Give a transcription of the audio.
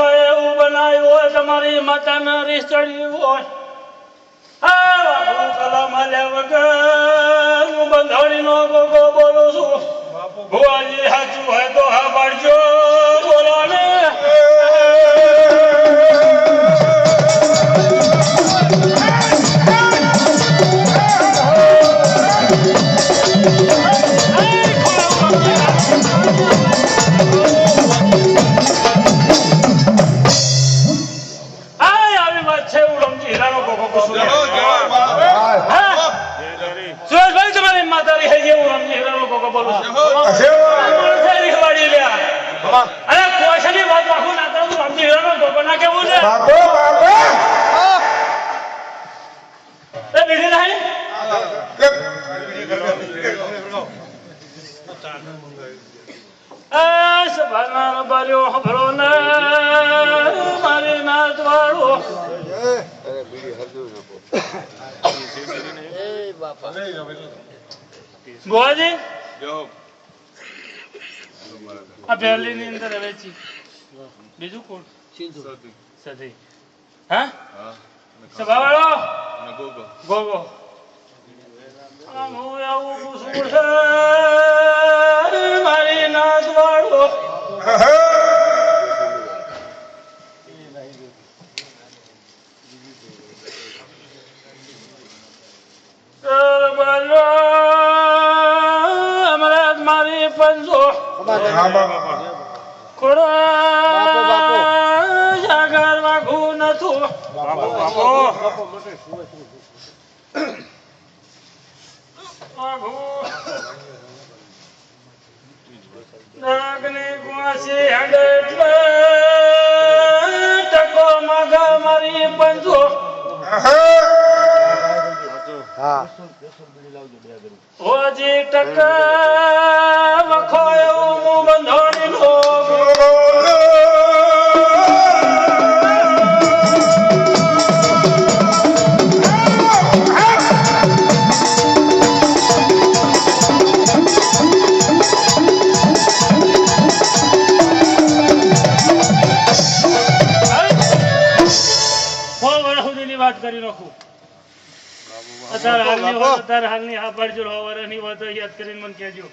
એવું બનાવ્યું હોય તમારી માતાના રીસ ચડ્યું હોય કલમ હાલ્યા વગર હું બંધાણીનો ગોગો બોલું છું. ભુવાજી સાચું હોય તો હા પાડજો બોલો ને. મારી નાત વાળો ભુવાજી આ પહેલી ની અંદર વેચી બીજું કોણ સધી હા સભાવાળો ગોગો હું એવું પૂછવું છે મારી નાત વાળો મારી પંજો જાગર વાઘું નતું નાગની કુવાસી હંડે ટકો માગા મારી પંજો હોજી ટકા વખો એવું હું બંધોણી નો વાત કરી નાખું. અત્યારે હાલની હા પાડજો, હવારની હોય તો યાદ કરીને મને કહેજો.